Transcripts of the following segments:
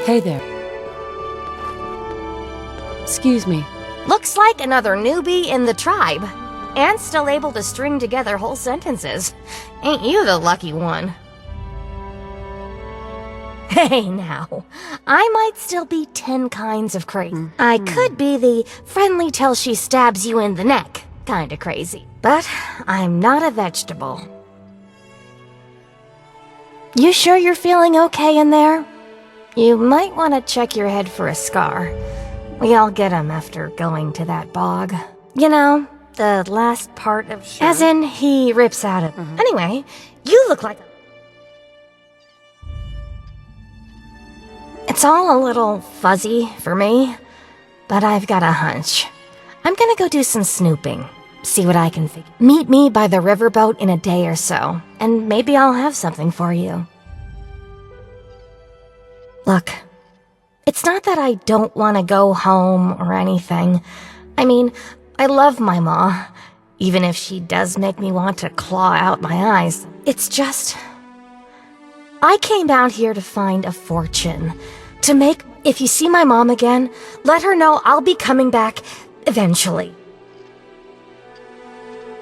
Hey there. Excuse me. Looks like another newbie in the tribe. And still able to string together whole sentences. Ain't you the lucky one? Hey now, I might still be 10 kinds of crazy. I could be the friendly till she stabs you in the neck kinda crazy. But I'm not a vegetable. You sure you're feeling okay in there? You might want to check your head for a scar. We all get 'em after going to that bog. You know, the last part of... Sure. As in, he rips out of... Anyway, you look like... It's all a little fuzzy for me, but I've got a hunch. I'm gonna go do some snooping, see what I can figure. Meet me by the riverboat in a day or so, and maybe I'll have something for you. Look, it's not that I don't want to go home or anything. I mean, I love my ma, even if she does make me want to claw out my eyes. It's just... I came out here to find a fortune. To make... If you see my mom again, let her know I'll be coming back eventually.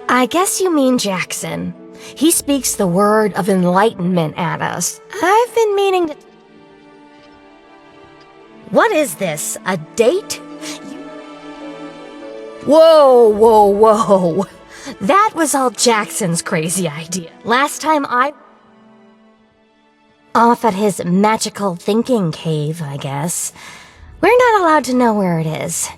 I guess you mean Jackson. He speaks the word of enlightenment at us. I've been meaning to... What is this? A date? Whoa, whoa, whoa. That was all Jackson's crazy idea. Last time off at his magical thinking cave, I guess. We're not allowed to know where it is.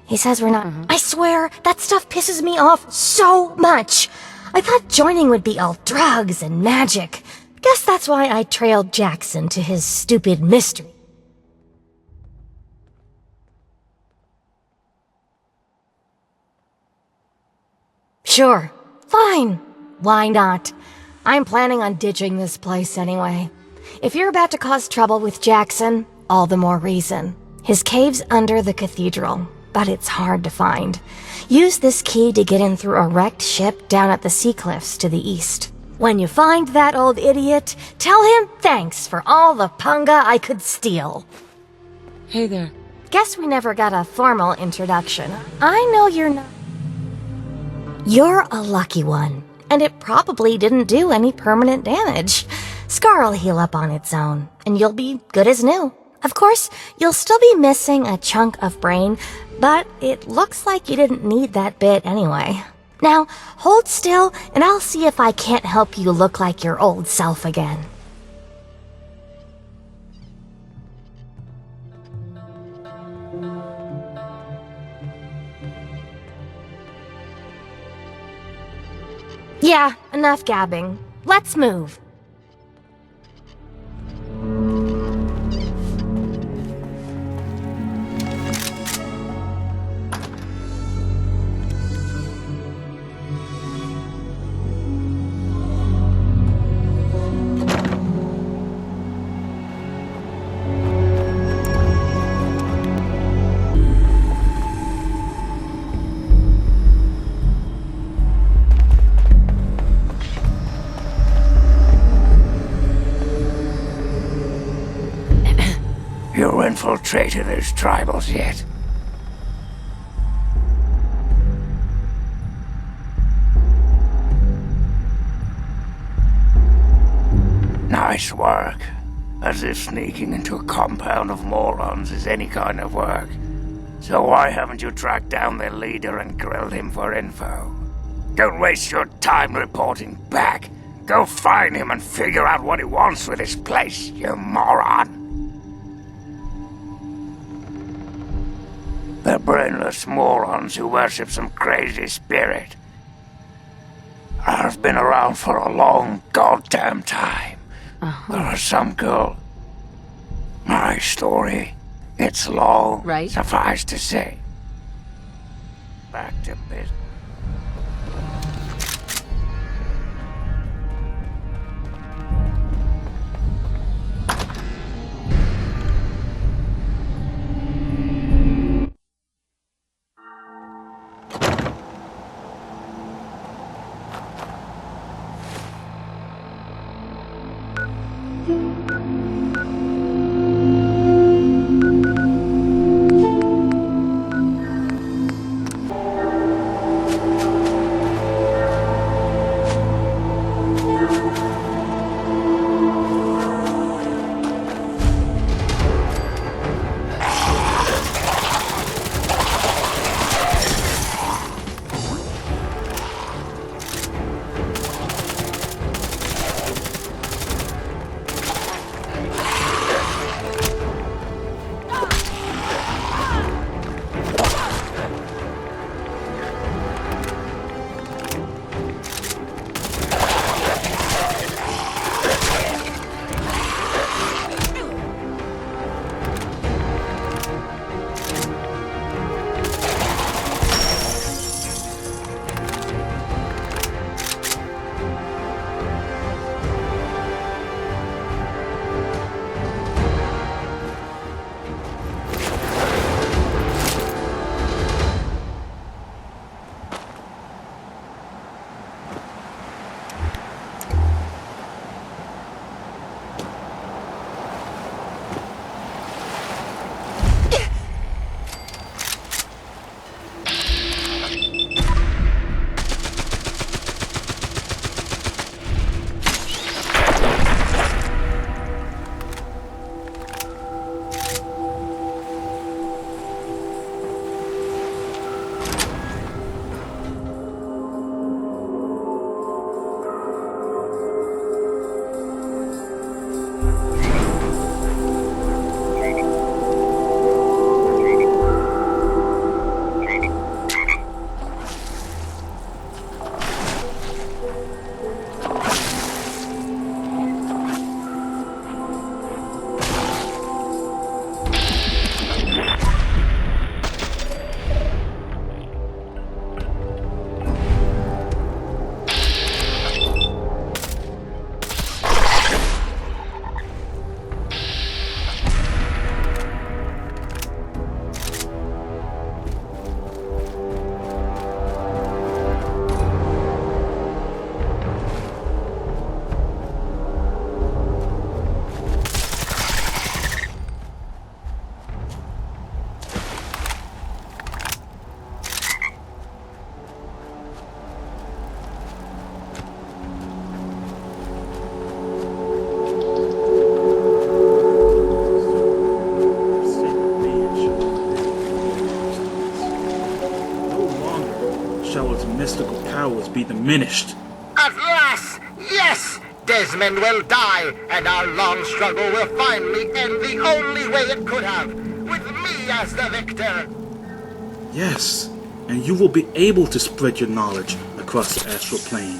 He says we're not... I swear, that stuff pisses me off so much. I thought joining would be all drugs and magic. Guess that's why I trailed Jackson to his stupid mystery. Sure. Fine. Why not? I'm planning on ditching this place anyway. If you're about to cause trouble with Jackson, all the more reason. His cave's under the cathedral, but it's hard to find. Use this key to get in through a wrecked ship down at the sea cliffs to the east. When you find that old idiot, tell him thanks for all the punga I could steal. Hey there. Guess we never got a formal introduction. I know you're not... You're a lucky one, and it probably didn't do any permanent damage. Scar'll heal up on its own, and you'll be good as new. Of course, you'll still be missing a chunk of brain, but it looks like you didn't need that bit anyway. Now, hold still, and I'll see if I can't help you look like your old self again. Yeah, enough gabbing. Let's move. You infiltrated those tribals yet? Nice work. As if sneaking into a compound of morons is any kind of work. So why haven't you tracked down their leader and grilled him for info? Don't waste your time reporting back. Go find him and figure out what he wants with this place, you moron. They're brainless morons who worship some crazy spirit. I've been around for a long goddamn time. There is some girl. My story, it's long, Right. Suffice to say. Back to business. diminished. At last! Yes! Desmond will die, and our long struggle will finally end the only way it could have, with me as the victor. Yes, and you will be able to spread your knowledge across the astral plane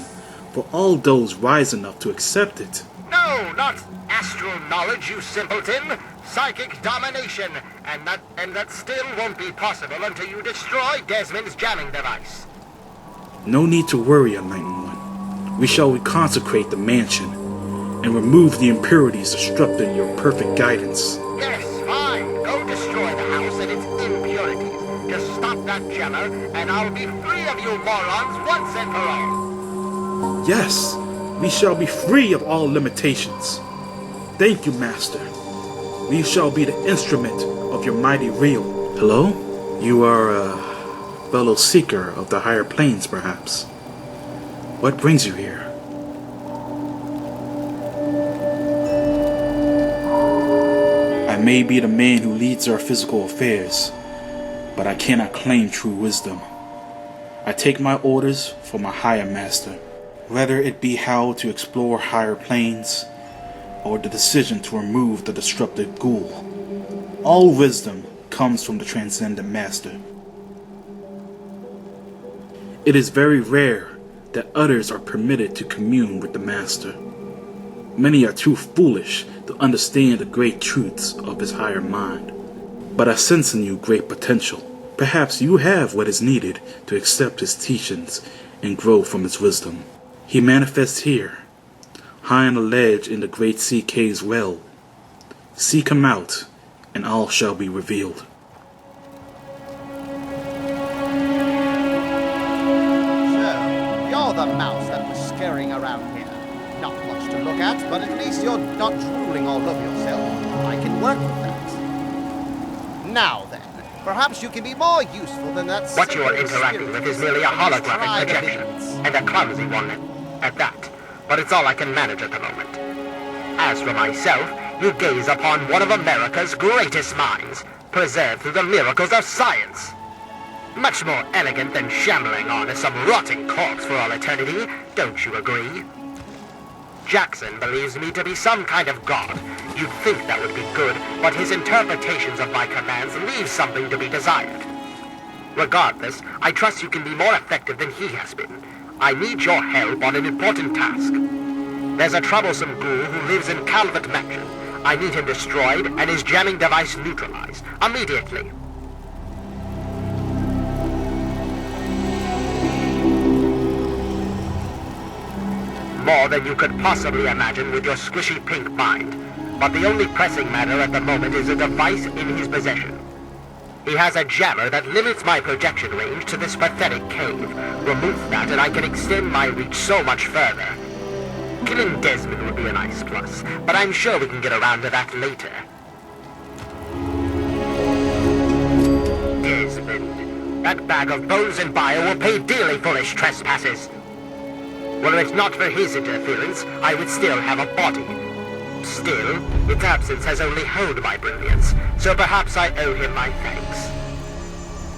for all those wise enough to accept it. No, not astral knowledge, you simpleton. Psychic domination, and that still won't be possible until you destroy Desmond's jamming device. No need to worry, Enlightened One. We shall reconsecrate the mansion and remove the impurities disrupting your perfect guidance. Yes, fine. Go destroy the house and its impurities. Just stop that jammer, and I'll be free of you morons once and for all. Yes, we shall be free of all limitations. Thank you, Master. We shall be the instrument of your mighty reel. Hello? You are a fellow seeker of the higher planes, perhaps. What brings you here? I may be the man who leads our physical affairs, but I cannot claim true wisdom. I take my orders from a higher master, whether it be how to explore higher planes, or the decision to remove the disruptive ghoul. All wisdom comes from the transcendent master. It is very rare that others are permitted to commune with the master. Many are too foolish to understand the great truths of his higher mind. But I sense in you great potential. Perhaps you have what is needed to accept his teachings and grow from his wisdom. He manifests here, high on a ledge in the great sea cave's well. Seek him out, and all shall be revealed. The mouse that was scurrying around here. Not much to look at, but at least you're not drooling all over yourself. I can work with that. Now then, perhaps you can be more useful than that. What you are interacting with is merely a holographic projection, and a clumsy one at that. But it's all I can manage at the moment. As for myself, you gaze upon one of America's greatest minds, preserved through the miracles of science. Much more elegant than shambling on as some rotting corpse for all eternity, don't you agree? Jackson believes me to be some kind of god. You'd think that would be good, but his interpretations of my commands leave something to be desired. Regardless, I trust you can be more effective than he has been. I need your help on an important task. There's a troublesome ghoul who lives in Calvert Mansion. I need him destroyed and his jamming device neutralized, immediately. More than you could possibly imagine with your squishy pink mind. But the only pressing matter at the moment is a device in his possession. He has a jammer that limits my projection range to this pathetic cave. Remove that and I can extend my reach so much further. Killing Desmond would be a nice plus, but I'm sure we can get around to that later. Desmond. That bag of bones and bile will pay dearly for his trespasses. Were it not for his interference, I would still have a body. Still, its absence has only honed my brilliance, so perhaps I owe him my thanks.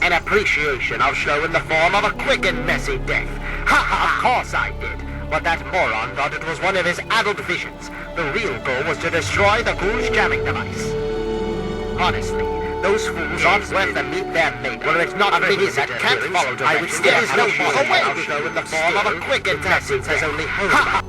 An appreciation I'll show in the form of a quick and messy death. Ha ha, of course I did. But that moron thought it was one of his adult visions. The real goal was to destroy the ghoul's jamming device. Honestly, those fools aren't worth the meat they're made. Were it not for his that can't follow directions, I would still have no way to show in the form of a quick and messy death. Has only honed.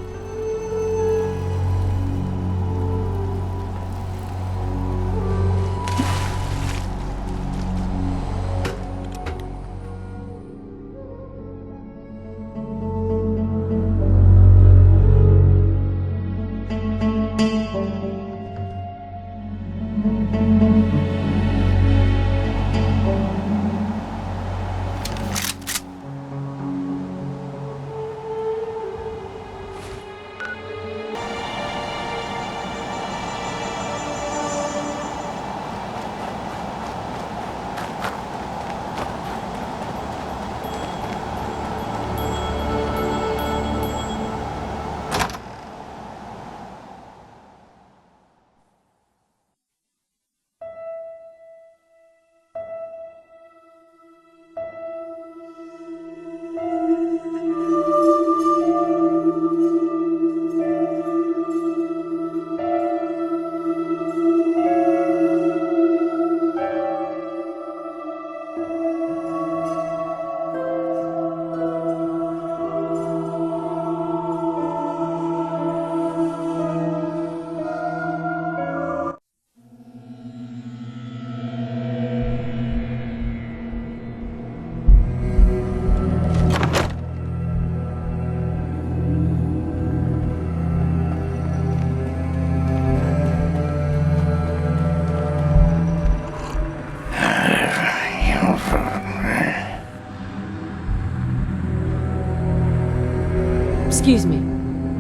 Excuse me.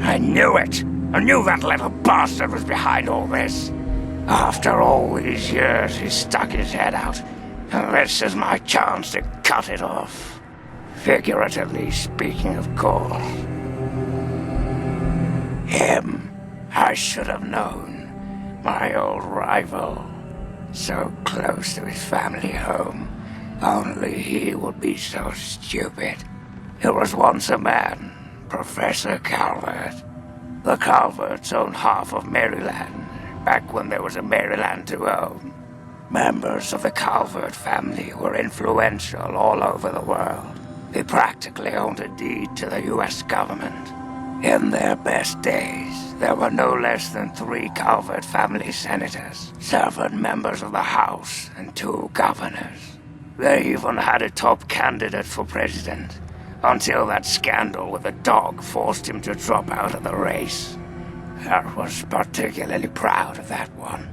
I knew it! I knew that little bastard was behind all this. After all these years, he stuck his head out, and this is my chance to cut it off. Figuratively speaking, of course. Him, I should have known. My old rival. So close to his family home. Only he would be so stupid. There was once a man, Professor Calvert. The Calverts owned half of Maryland, back when there was a Maryland to own. Members of the Calvert family were influential all over the world. They practically owned a deed to the US government. In their best days, there were no less than 3 Calvert family senators, 7 members of the House, and 2 governors. They even had a top candidate for president, until that scandal with the dog forced him to drop out of the race. I was particularly proud of that one.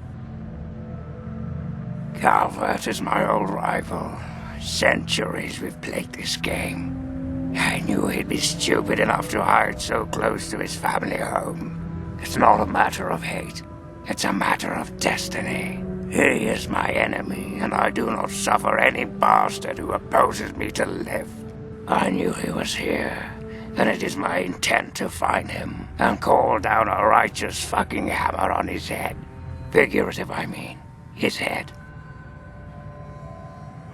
Calvert is my old rival. Centuries we've played this game. I knew he'd be stupid enough to hide so close to his family home. It's not a matter of hate. It's a matter of destiny. He is my enemy, and I do not suffer any bastard who opposes me to live. I knew he was here, and it is my intent to find him and call down a righteous fucking hammer on his head. Figurative, I mean. His head.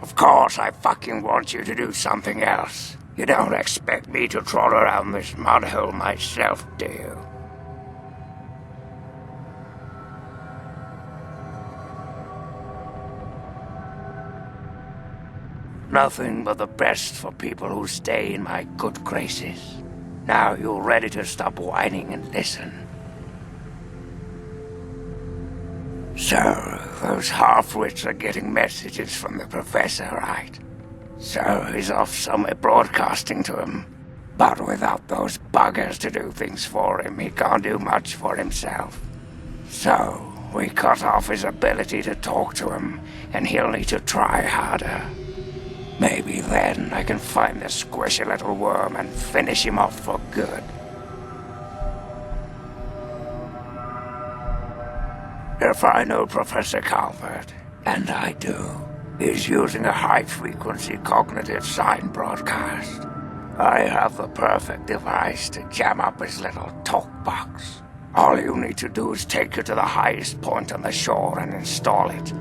Of course, I fucking want you to do something else. You don't expect me to trot around this mud hole myself, do you? Nothing but the best for people who stay in my good graces. Now you're ready to stop whining and listen. So, those half-wits are getting messages from the professor, right? So he's off somewhere broadcasting to him. But without those buggers to do things for him, he can't do much for himself. So, we cut off his ability to talk to him, and he'll need to try harder. Maybe then I can find the squishy little worm and finish him off for good. If I know Professor Calvert, and I do, he's using a high-frequency cognitive sign broadcast. I have the perfect device to jam up his little talk box. All you need to do is take it to the highest point on the shore and install it.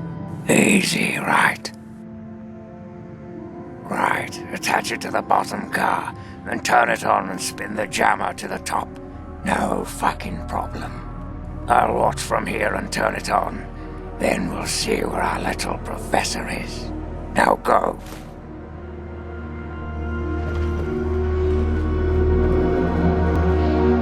Easy, right? Right, attach it to the bottom car, then turn it on and spin the jammer to the top. No fucking problem. I'll watch from here and turn it on. Then we'll see where our little professor is. Now go.